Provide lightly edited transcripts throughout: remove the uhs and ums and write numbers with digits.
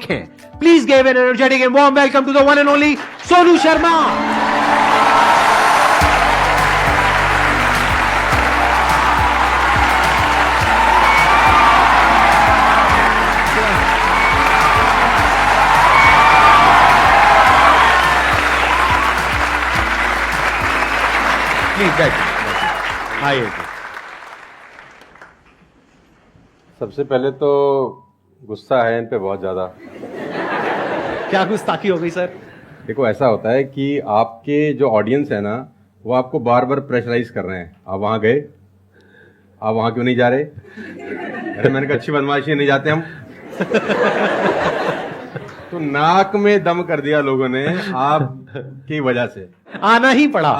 एक हैं. Please give an energetic and warm welcome to the one and only Sonu Sharma. Please बैठिए. आइए. सबसे पहले तो गुस्सा है इन पे बहुत ज्यादा. क्या गुस्ताखी हो गई सर? देखो, ऐसा होता है कि आपके जो ऑडियंस है ना, वो आपको बार बार प्रेशराइज कर रहे हैं. आप वहां गए, आप वहां क्यों नहीं जा रहे? अरे मैंने कहा अच्छी बदमाशी नहीं जाते हम. तो नाक में दम कर दिया लोगों ने आपकी वजह से. आना ही पड़ा.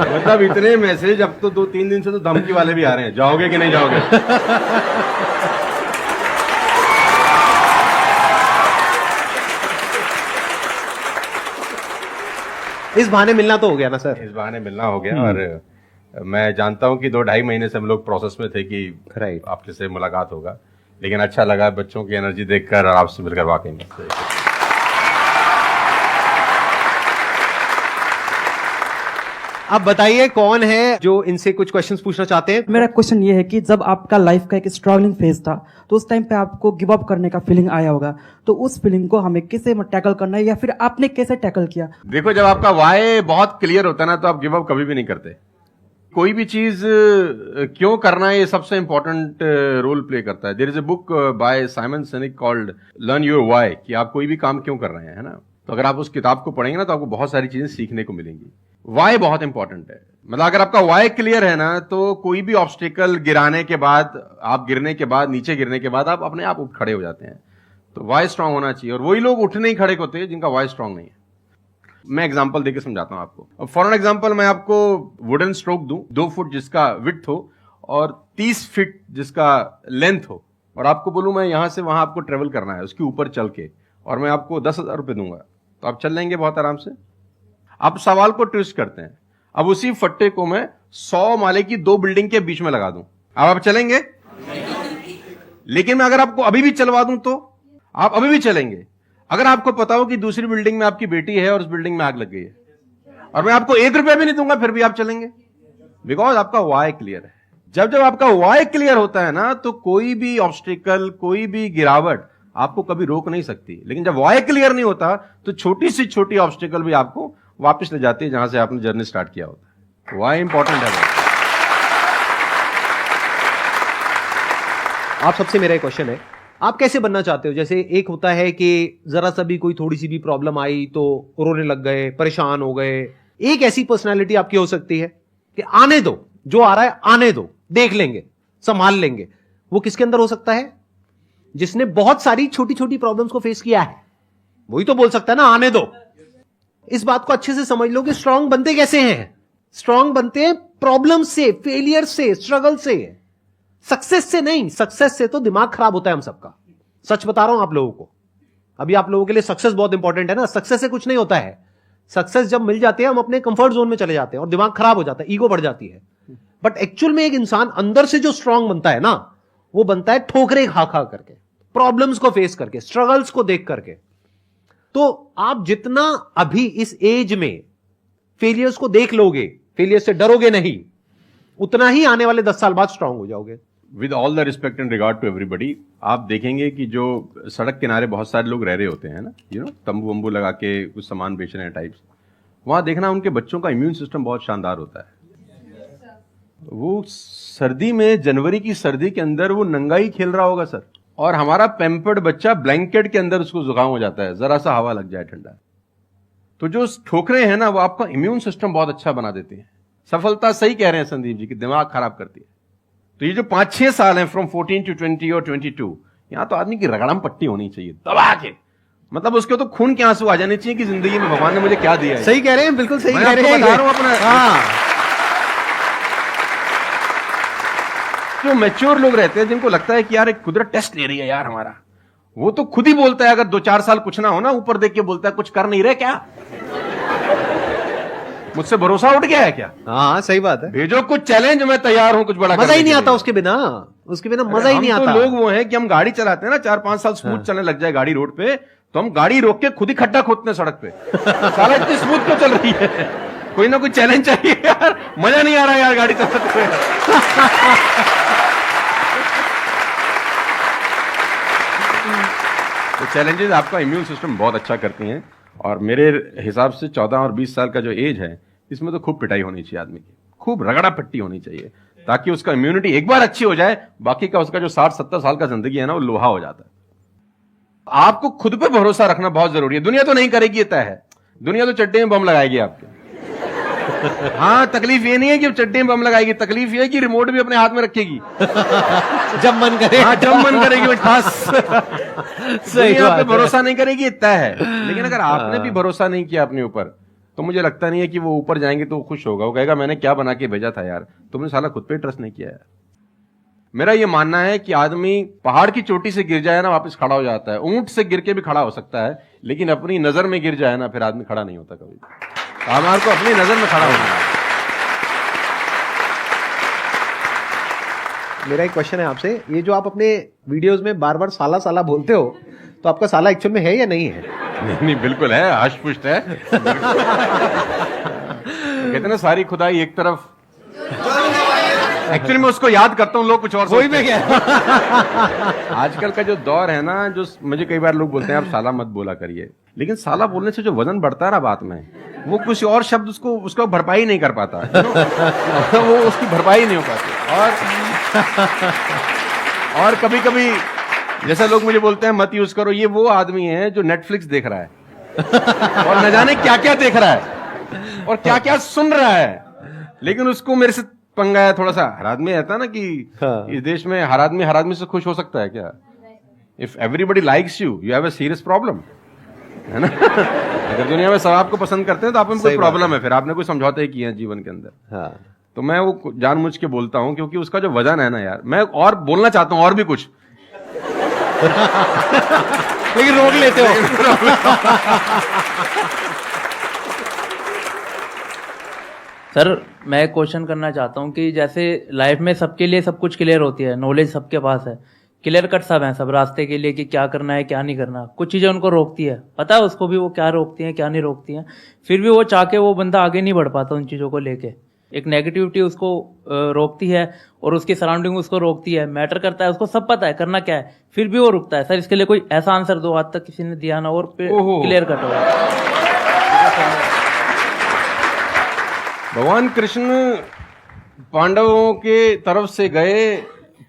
मतलब इतने मैसेज अब तो 2-3 दिन से तो धमकी वाले भी आ रहे हैं, जाओगे कि नहीं जाओगे. इस बहाने मिलना तो हो गया ना सर? इस बहाने मिलना हो गया. और मैं जानता हूं कि 2-2.5 महीने से हम लोग प्रोसेस में थे कि राइट आपके से मुलाकात होगा, लेकिन अच्छा लगा बच्चों की एनर्जी देखकर और आपसे मिलकर वाकई में. अब बताइए कौन है जो इनसे कुछ क्वेश्चंस पूछना चाहते हैं? मेरा क्वेश्चन ये है कि जब आपका लाइफ का एक स्ट्रगलिंग फेज था तो उस टाइम पे आपको गिव अप करने का फीलिंग आया होगा, तो उस फीलिंग को हमें कैसे टैकल करना है या फिर आपने कैसे टैकल किया? देखो, जब आपका वाई बहुत क्लियर होता है ना, तो आप गिव अप कभी भी नहीं करते. कोई भी चीज क्यों करना है, ये सबसे इंपॉर्टेंट रोल प्ले करता है. There is a book by Simon Sinek called learn your why, कि आप कोई भी काम क्यों कर रहे हैं, है ना. तो अगर आप उस किताब को पढ़ेंगे ना, तो आपको बहुत सारी चीजें सीखने को मिलेंगी. वाई बहुत इंपॉर्टेंट है. मतलब अगर आपका वाई क्लियर है ना, तो कोई भी ऑब्स्टिकल गिराने के बाद, आप गिरने के बाद, नीचे गिरने के बाद आप अपने आप उठ खड़े हो जाते हैं. तो वाई स्ट्रांग होना चाहिए. और वही लोग उठने ही खड़े होते हैं जिनका वाई स्ट्रांग नहीं है. मैं एग्जांपल देके समझाता हूं आपको. फॉर एन एग्जांपल, मैं आपको वुडन स्ट्रोक दूं, 2 फुट जिसका विड्थ हो और 30 फीट जिसका लेंथ हो, और आपको बोलूं मैं यहां से वहां आपको ट्रेवल करना है उसके ऊपर चल के, और मैं आपको 10,000 रुपए दूंगा, तो आप चल लेंगे बहुत आराम से. आप सवाल को ट्विस्ट करते हैं. अब उसी फट्टे को मैं 100 माले की 2 बिल्डिंग के बीच में लगा दूं, अब आप चलेंगे? लेकिन मैं अगर आपको अभी भी चलवा दूं तो आप अभी भी चलेंगे. अगर आपको पता हो कि दूसरी बिल्डिंग में आपकी बेटी है और उस बिल्डिंग में आग लग गई है, और मैं आपको 1 रुपया भी नहीं दूंगा, फिर भी आप चलेंगे? बिकॉज आपका वाई क्लियर है. जब जब आपका वाई क्लियर होता है ना, तो कोई भी ऑब्स्टिकल, कोई भी गिरावट आपको कभी रोक नहीं सकती. लेकिन जब वाई क्लियर नहीं होता, तो छोटी सी छोटी ऑब्स्टिकल भी आपको वापस ले जाती है जहां से आपने जर्नी स्टार्ट किया होता है. वाई इंपॉर्टेंट है. आप सबसे मेरा एक क्वेश्चन है, आप कैसे बनना चाहते हो? जैसे एक होता है कि जरा सा भी कोई थोड़ी सी भी प्रॉब्लम आई तो रोने लग गए, परेशान हो गए. एक ऐसी पर्सनालिटी आपकी हो सकती है कि आने दो, जो आ रहा है आने दो, देख लेंगे, संभाल लेंगे. वो किसके अंदर हो सकता है? जिसने बहुत सारी छोटी छोटी प्रॉब्लम्स को फेस किया है. वही तो बोल सकता है ना आने दो. इस बात को अच्छे से समझ लो कि स्ट्रांग बनते कैसे हैं. स्ट्रांग बनते हैं प्रॉब्लम से, फेलियर से, स्ट्रगल से, सक्सेस से नहीं. सक्सेस से तो दिमाग खराब होता है हम सबका. सच बता रहा हूं आप लोगों को. अभी आप लोगों के लिए सक्सेस बहुत इंपॉर्टेंट है ना. सक्सेस से कुछ नहीं होता है. सक्सेस जब मिल जाते हैं हम अपने कंफर्ट जोन में चले जाते हैं और दिमाग खराब हो जाता है, ईगो बढ़ जाती है. बट एक्चुअल में एक इंसान अंदर से जो स्ट्रांग बनता है ना, वो बनता है ठोकरे खा खा करके, प्रॉब्लम्स को फेस करके, स्ट्रगल्स को देख करके. तो आप जितना अभी इस एज में फेलियर्स को देख लोगे, फेलियर से डरोगे नहीं, उतना ही आने वाले 10 साल बाद स्ट्रांग हो जाओगे. With all the respect and regard to everybody, आप देखेंगे कि जो सड़क किनारे बहुत सारे लोग रह रहे होते हैं ना, तंबू वंबू लगा के कुछ सामान बेच रहे हैं टाइप्स, वहां देखना उनके बच्चों का इम्यून सिस्टम बहुत शानदार होता है. वो सर्दी में, जनवरी की सर्दी के अंदर वो नंगा ही खेल रहा होगा सर, और हमारा पैम्पर्ड बच्चा ब्लैंकेट के अंदर उसको जुकाम हो जाता है जरा सा हवा लग जाए ठंडा. तो जो ठोकरें हैं ना, वो आपका इम्यून सिस्टम बहुत अच्छा बना देती है. सफलता, सही कह रहे हैं संदीप जी, कि दिमाग खराब करती है. तो ये जो 5-6 साल हैं, फ्रॉम 14 to 20 और 22, यहां तो आदमी की रगड़म पट्टी होनी चाहिए दबा के. मतलब उसके तो खून के आंसू आ जाने चाहिए कि जिंदगी में भगवान ने मुझे क्या दिया है. सही कह रहे हैं, बिल्कुल सही कह रहे हैं. बता रहा हूं अपना. हाँ. जो मैच्योर लोग रहते हैं, जिनको लगता है कि यार एक कुदरत टेस्ट ले रही है यार हमारा, वो तो खुद ही बोलता है, अगर 2-4 साल कुछ ना हो ना, ऊपर देख के बोलता है कुछ कर नहीं रहे क्या. मुझसे भरोसा उठ गया है क्या? हाँ सही बात है। भेजो कुछ चैलेंज, मैं तैयार हूं कुछ बड़ा मजा करने ही नहीं के आता लिए। उसके बिना, उसके बिना मजा ही नहीं हम आता। तो लोग वो हैं कि हम गाड़ी चलाते हैं ना, 4-5 साल स्मूथ चलने लग जाए गाड़ी रोड पे, तो हम गाड़ी रोक के खुद ही खड्डा खोदते हैं सड़क पे। साला इतनी स्मूथ क्यों चल रही है? कोई ना कोई चैलेंज चाहिए यार, मजा नहीं आ रहा यार गाड़ी चलाते हुए। तो चैलेंजेस आपका इम्यून सिस्टम बहुत अच्छा करती हैं, और मेरे हिसाब से 14 और 20 साल का जो एज है, इसमें तो खूब पिटाई होनी चाहिए आदमी की, खूब रगड़ा पट्टी होनी चाहिए, ताकि उसका इम्यूनिटी एक बार अच्छी हो जाए, बाकी का उसका जो 60-70 साल का जिंदगी है ना, वो लोहा हो जाता है। आपको खुद पे भरोसा रखना बहुत जरूरी है। दुनिया तो नहीं करेगी, ये तय है। दुनिया तो चड्डे में बम लगाएगी आपके। हाँ, तकलीफ ये नहीं है कि चड्डे में बम लगाएगी, तकलीफ ये है कि रिमोट भी अपने हाथ में रखेगी जब मन करे। हाँ, जब मन करेगी वो खास। दुनिया पे भरोसा नहीं करेगी, ये तय है। लेकिन अगर आपने भी भरोसा नहीं किया अपने ऊपर, तो मुझे लगता नहीं है कि वो ऊपर जाएंगे तो वो खुश होगा। वो कहेगा मैंने क्या बना के भेजा था यार, तुमने साला खुद पे ट्रस्ट नहीं किया यार। मेरा ये मानना है कि आदमी पहाड़ की चोटी से गिर जाए ना, वापस खड़ा हो जाता है। ऊंट से गिर के भी खड़ा हो सकता है, लेकिन अपनी नजर में गिर जाए ना, फिर आदमी खड़ा नहीं होता कभी। हमारे को अपनी नजर में खड़ा होना है। मेरा एक क्वेश्चन है आपसे, ये जो आप अपने वीडियोस में बार बार साला साला बोलते हो, तो आपका साला एक्चुअल में है या नहीं है? नहीं, बिल्कुल है, हष्ट-पुष्ट है। कहते ना सारी खुदाई एक तरफ। एक्चुअली मैं उसको याद करता हूँ, लोग कुछ और वही में क्या। आजकल का जो दौर है ना, जो मुझे कई बार लोग बोलते हैं आप साला मत बोला करिए, लेकिन साला बोलने से जो वजन बढ़ता है ना बात में, वो कुछ और शब्द उसको भरपाई नहीं कर पाता। वो उसकी भरपाई नहीं हो पाती। और कभी कभी जैसा लोग मुझे बोलते हैं मत यूज करो, ये वो आदमी है जो नेटफ्लिक्स देख रहा है और न जाने क्या क्या देख रहा है और क्या क्या सुन रहा है, लेकिन उसको मेरे से पंगा है थोड़ा सा। हर आदमी रहता है ना कि इस देश में हर आदमी से खुश हो सकता है क्या? If everybody likes you have a serious problem, है ना? अगर दुनिया में सब आपको पसंद करते हैं तो आप में कोई प्रॉब्लम है, फिर आपने कोई समझौते किए हैं जीवन के अंदर। हाँ। तो मैं वो जानबूझ के बोलता हूं, क्योंकि उसका जो वजन है ना यार, मैं और बोलना चाहता हूं और भी कुछ, लेकिन रोक लेते हो। सर मैं क्वेश्चन करना चाहता हूँ कि जैसे लाइफ में सबके लिए सब कुछ क्लियर होती है, नॉलेज सबके पास है, क्लियर कट सब है सब रास्ते के लिए कि क्या करना है क्या नहीं करना। कुछ चीज़ें उनको रोकती है, पता है उसको भी वो क्या रोकती हैं क्या नहीं रोकती हैं, फिर भी वो चाह के वो बंदा आगे नहीं बढ़ पाता उन चीज़ों को लेके। एक नेगेटिविटी उसको रोकती है और उसकी सराउंडिंग उसको रोकती है, मैटर करता है, उसको सब पता है करना क्या है, फिर भी वो रुकता है। सर इसके लिए कोई ऐसा आंसर दो, आज तक किसी ने दिया ना और क्लियर कट हो। भगवान कृष्ण पांडवों के तरफ से गए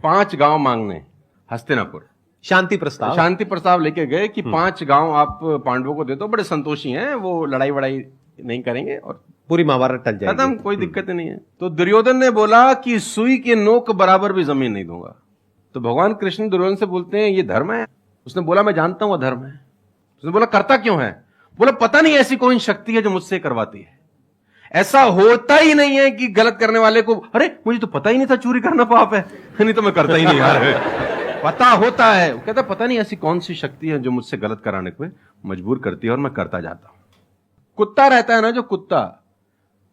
5 गांव मांगने हस्तिनापुर, शांति प्रस्ताव लेके गए कि 5 गांव आप पांडवों को दे दो, बड़े संतोषी हैं, वो लड़ाई वड़ाई नहीं करेंगे और पूरी महाभारत टल जाएगी, खत्म, कोई दिक्कत नहीं है। तो दुर्योधन ने बोला कि सुई के नोक बराबर भी जमीन नहीं दूंगा। तो भगवान कृष्ण दुर्योधन से बोलते हैं ये धर्म है? उसने बोला मैं जानता हूं धर्म है। उसने बोला करता क्यों है? बोला पता नहीं ऐसी कोई शक्ति है जो मुझसे करवाती है। ऐसा होता ही नहीं है कि गलत करने वाले को अरे मुझे तो पता ही नहीं था चोरी करना पाप है, नहीं तो मैं करता ही नहीं यार। पता होता है। वो कहता पता नहीं ऐसी कौन सी शक्ति है जो मुझसे गलत कराने को मजबूर करती है और मैं करता जाता हूं। कुत्ता रहता है ना, जो कुत्ता,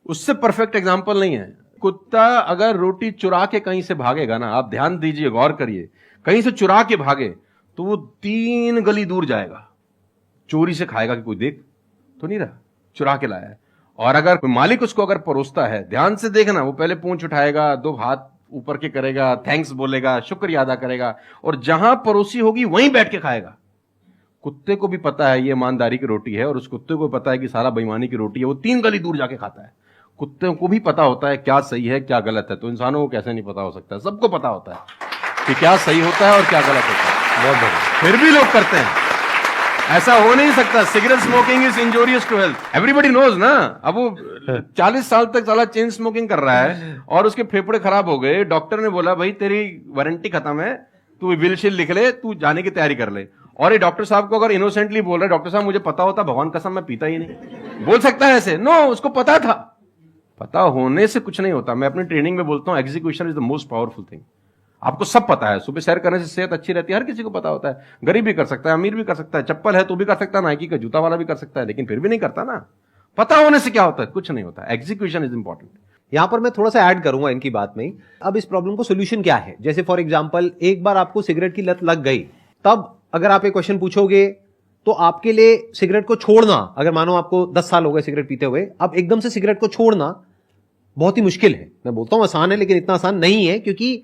उससे परफेक्ट एग्जाम्पल नहीं है। कुत्ता अगर रोटी चुरा के कहीं से भागेगा ना, आप ध्यान दीजिए, गौर करिए, कहीं से चुरा के भागे तो वो 3 गली दूर जाएगा, चोरी से खाएगा कि कोई देख तो नहीं रहा, चुरा के लाया है। और अगर मालिक उसको अगर परोसता है, ध्यान से देखना, वो पहले पूंछ उठाएगा, 2 हाथ ऊपर के करेगा, थैंक्स बोलेगा, शुक्रिया अदा करेगा, और जहां परोसी होगी वहीं बैठ के खाएगा। कुत्ते को भी पता है ये ईमानदारी की रोटी है और उस कुत्ते को पता है कि साला बेईमानी की रोटी है, वो 3 गली दूर जाके खाता है। कुत्ते को भी पता होता है क्या सही है क्या गलत है, तो इंसानों को कैसे नहीं पता हो सकता है? सबको पता होता है कि क्या सही होता है और क्या गलत होता है। बहुत बढ़िया। फिर भी लोग करते हैं। ऐसा हो नहीं सकता। Cigarette smoking is injurious to health, everybody knows ना। अब वो 40 साल तक साला चेन स्मोकिंग कर रहा है और उसके फेफड़े खराब हो गए, डॉक्टर ने बोला भाई तेरी वारंटी खत्म है, तू विल शील लिख ले, तू जाने की तैयारी कर ले। और ये डॉक्टर साहब को अगर इनोसेंटली बोल रहे, डॉक्टर साहब मुझे पता होता, भगवान कसम मैं पीता ही नहीं, बोल सकता है ऐसे? नो, उसको पता था। पता होने से कुछ नहीं होता। मैं अपनी ट्रेनिंग में बोलता हूं execution is the most powerful thing. आपको सब पता है, सुबह सैर करने से सेहत अच्छी रहती है, हर किसी को पता होता है। गरीब भी कर सकता है, अमीर भी कर सकता है, चप्पल है तो भी कर सकता है, नाइकी का जूता वाला भी कर सकता है, लेकिन फिर भी नहीं करता ना। पता होने से क्या होता है? कुछ नहीं होता. Execution is important. यहां पर मैं थोड़ा सा ऐड करूंगा इनकी बात में. अब इस प्रॉब्लम को सोल्यूशन क्या है? जैसे फॉर एग्जांपल एक बार आपको सिगरेट की लत लग गई, तब अगर आप एक क्वेश्चन पूछोगे तो आपके लिए सिगरेट को छोड़ना, अगर मानो आपको 10 साल हो गए सिगरेट पीते हुए, अब एकदम से सिगरेट को छोड़ना बहुत ही मुश्किल है. मैं बोलता हूं आसान है, लेकिन इतना आसान नहीं है, क्योंकि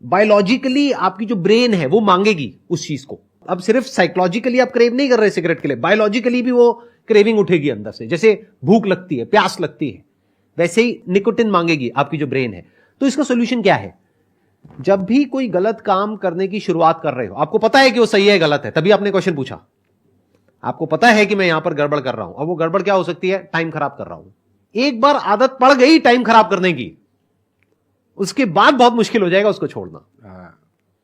बायोलॉजिकली आपकी जो ब्रेन है वो मांगेगी उस चीज को. अब सिर्फ साइकोलॉजिकली आप क्रेव नहीं कर रहे सिगरेट के लिए, बायोलॉजिकली भी वो क्रेविंग उठेगी अंदर से. जैसे भूख लगती है, प्यास लगती है, वैसे ही निकोटिन मांगेगी आपकी जो ब्रेन है. तो इसका सोल्यूशन क्या है? जब भी कोई गलत काम करने की शुरुआत कर रहे हो, आपको पता है कि वो सही है गलत है, तभी आपने क्वेश्चन पूछा, आपको पता है कि मैं यहां पर गड़बड़ कर रहा हूं. अब वो गड़बड़ क्या हो सकती है? टाइम खराब कर रहा हूं. एक बार आदत पड़ गई टाइम खराब करने की, उसके बाद बहुत मुश्किल हो जाएगा उसको छोड़ना.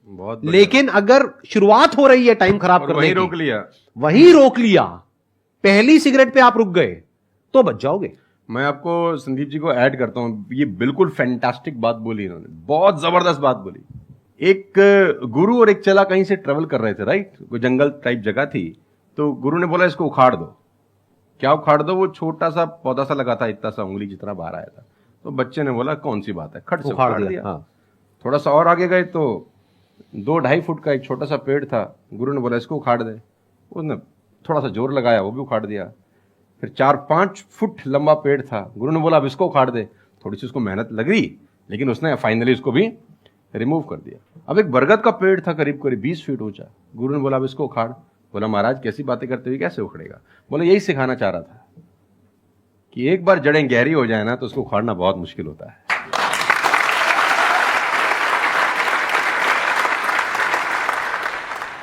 बहुत. लेकिन अगर शुरुआत हो रही है टाइम खराब करने वही की, रोक लिया, वही रोक लिया, पहली सिगरेट पे आप रुक गए, तो बच जाओगे. मैं आपको संदीप जी को ऐड करता हूं. ये बिल्कुल फैंटास्टिक बात बोली इन्होंने, बहुत जबरदस्त बात बोली. एक गुरु और एक चेला कहीं से ट्रेवल कर रहे थे, राइट? कोई जंगल टाइप जगह थी, तो गुरु ने बोला इसको उखाड़ दो. क्या उखाड़ दो? वो छोटा सा पौधा सा लगा था, इतना सा उंगली जितना बाहर आया था. तो बच्चे ने बोला कौन सी बात है, खट से उखाड़ दिया. हाँ. थोड़ा सा और आगे गए तो 2-2.5 फुट का एक छोटा सा पेड़ था. गुरु ने बोला इसको उखाड़ दे. उसने थोड़ा सा जोर लगाया, वो भी उखाड़ दिया. फिर 4-5 फुट लंबा पेड़ था. गुरु ने बोला अब इसको उखाड़ दे. थोड़ी सी उसको मेहनत लग रही, लेकिन उसने फाइनली इसको भी रिमूव कर दिया. अब एक बरगद का पेड़ था करीब करीब 20 फीट ऊंचा. गुरु ने बोला अब इसको उखाड़. बोला महाराज कैसी बातें करते हुए, कैसे उखड़ेगा? बोला यही सिखाना चाह रहा था कि एक बार जड़ें गहरी हो जाए ना तो उसको उखाड़ना बहुत मुश्किल होता है.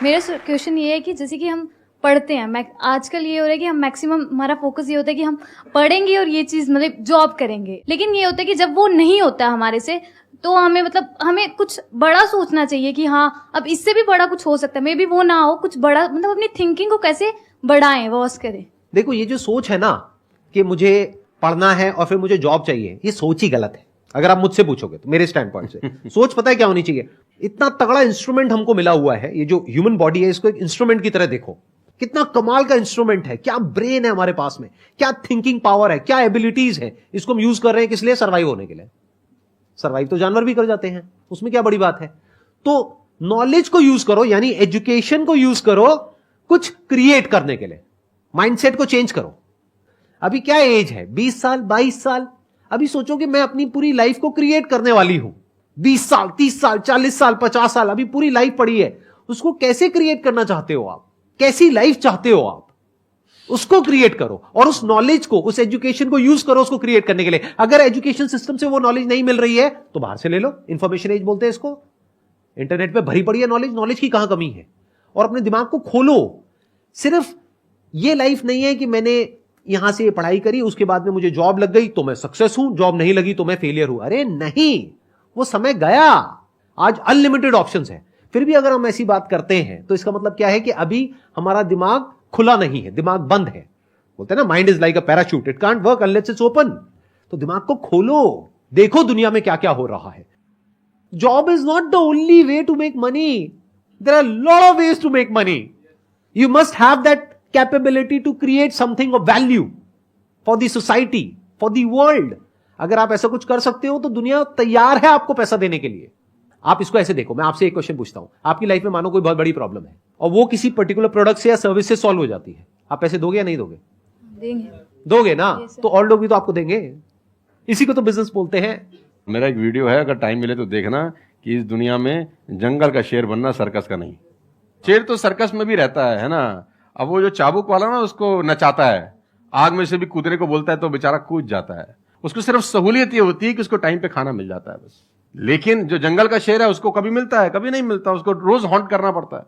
मेरा क्वेश्चन ये है कि जैसे कि हम पढ़ते हैं, आजकल ये हो रहा है कि हम मैक्सिमम हमारा फोकस ये होता है कि हम पढ़ेंगे और ये चीज मतलब जॉब करेंगे, लेकिन ये होता है कि जब वो नहीं होता हमारे से, तो हमें मतलब हमें कुछ बड़ा सोचना चाहिए कि हाँ अब इससे भी बड़ा कुछ हो सकता है, मे बी वो ना हो, कुछ बड़ा मतलब अपनी थिंकिंग को कैसे बढ़ाएं, वॉस करें. देखो ये जो सोच है ना कि मुझे पढ़ना है और फिर मुझे जॉब चाहिए, ये सोच ही गलत है. अगर आप मुझसे पूछोगे तो मेरे स्टैंड पॉइंट से सोच पता है क्या होनी चाहिए? इतना तगड़ा इंस्ट्रूमेंट हमको मिला हुआ है, ये जो ह्यूमन बॉडी है, इसको एक इंस्ट्रूमेंट की तरह देखो. कितना कमाल का इंस्ट्रूमेंट है, क्या ब्रेन है हमारे पास में, क्या थिंकिंग पावर है, क्या एबिलिटीज है. इसको हम यूज कर रहे हैं किस लिए? सर्वाइव होने के लिए. सर्वाइव तो जानवर भी कर जाते हैं, उसमें क्या बड़ी बात है? तो नॉलेज को यूज करो, यानी एजुकेशन को यूज करो कुछ क्रिएट करने के लिए. माइंडसेट को चेंज करो. अभी क्या एज है? 20 साल, 22 साल. अभी सोचो कि मैं अपनी पूरी लाइफ को क्रिएट करने वाली हूं. 20 साल, 30 साल, 40 साल, 50 साल, अभी पूरी लाइफ पड़ी है. उसको कैसे क्रिएट करना चाहते हो आप? कैसी लाइफ चाहते हो आप? उसको क्रिएट करो और उस नॉलेज को, उस एजुकेशन को यूज करो उसको क्रिएट करने के लिए. अगर एजुकेशन सिस्टम से वो नॉलेज नहीं मिल रही है तो बाहर से ले लो. इंफॉर्मेशन एज बोलते हैं इसको. इंटरनेट पे भरी पड़ी है नॉलेज. नॉलेज की कहां कमी है? और अपने दिमाग को खोलो. सिर्फ ये लाइफ नहीं है कि मैंने यहां से पढ़ाई करी, उसके बाद में मुझे जॉब लग गई तो मैं सक्सेस हूं, जॉब नहीं लगी तो मैं फेलियर हूं. अरे नहीं, वो समय गया. आज अनलिमिटेड ऑप्शंस है. फिर भी अगर हम ऐसी बात करते हैं तो इसका मतलब क्या है कि अभी हमारा दिमाग खुला नहीं है, दिमाग बंद है. बोलते हैं ना mind is like a parachute, it can't work unless it's open. तो दिमाग को खोलो, देखो दुनिया में क्या क्या हो रहा है. Job is not the only way to make money. There are lot of ways to make money. You must have that capability to create something of value for the society, for the world. अगर आप ऐसा कुछ कर सकते हो तो दुनिया तैयार है आपको पैसा देने के लिए. आप इसको ऐसे देखो, मैं आपसे एक क्वेश्चन पूछता हूं. आपकी लाइफ में मानो कोई बहुत बड़ी प्रॉब्लम है और वो किसी पर्टिकुलर प्रोडक्ट से या सर्विस से सॉल्व हो जाती है. आप पैसे दोगे या नहीं दोगे? देंगे. दोगे ना. तो और लोग भी तो आपको देंगे. इसी को तो बिजनेस बोलते हैं. मेरा एक वीडियो है, अगर टाइम मिले तो देखना, कि इस दुनिया में जंगल का शेर बनना, सर्कस का नहीं. शेर तो सर्कस में भी रहता है ना. अब वो जो चाबुक वाला ना उसको नचाता है, आग में से भी कूदने को बोलता है तो बेचारा कूद जाता है. उसको सिर्फ सहूलियत ये होती है कि उसको टाइम पे खाना मिल जाता है बस. लेकिन जो जंगल का शेर है उसको कभी मिलता है, कभी नहीं मिलता. उसको रोज हॉन्ट करना पड़ता है.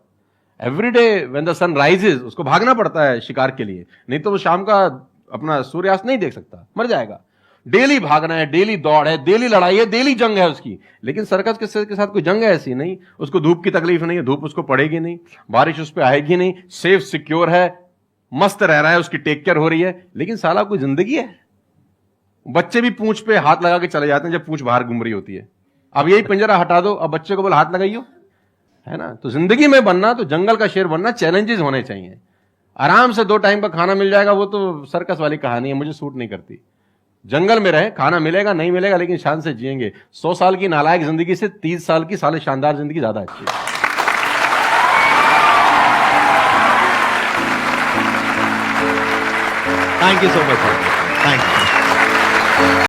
Every day when the sun rises उसको भागना पड़ता है शिकार के लिए, नहीं तो वो शाम का अपना सूर्यास्त नहीं देख सकता, मर जाएगा. डेली भागना है, डेली दौड़ है, डेली लड़ाई है, डेली जंग है उसकी. लेकिन सर्कस के साथ कोई जंग है ऐसी नहीं. उसको धूप की तकलीफ नहीं है, धूप उसको पड़ेगी नहीं, बारिश उस पर आएगी नहीं, सेफ सिक्योर है, मस्त रह रहा है, उसकी टेक केयर हो रही है. लेकिन साला कोई जिंदगी है? बच्चे भी पूंछ पे हाथ लगा के चले जाते हैं जब पूंछ बाहर घूम रही होती है. अब यही पिंजरा हटा दो, अब बच्चे को बोल हाथ लगाइयो, है ना. तो जिंदगी में बनना, तो जंगल का शेर बनना, चैलेंजेस होने चाहिए. आराम से 2 टाइम का खाना मिल जाएगा, वो तो सर्कस वाली कहानी है, मुझे सूट नहीं करती। जंगल में रहे, खाना मिलेगा नहीं मिलेगा लेकिन शान से जिएंगे। 100 साल की नालायक जिंदगी से 30 साल की साले शानदार जिंदगी ज्यादा अच्छी है। Thank you so much. Thank you.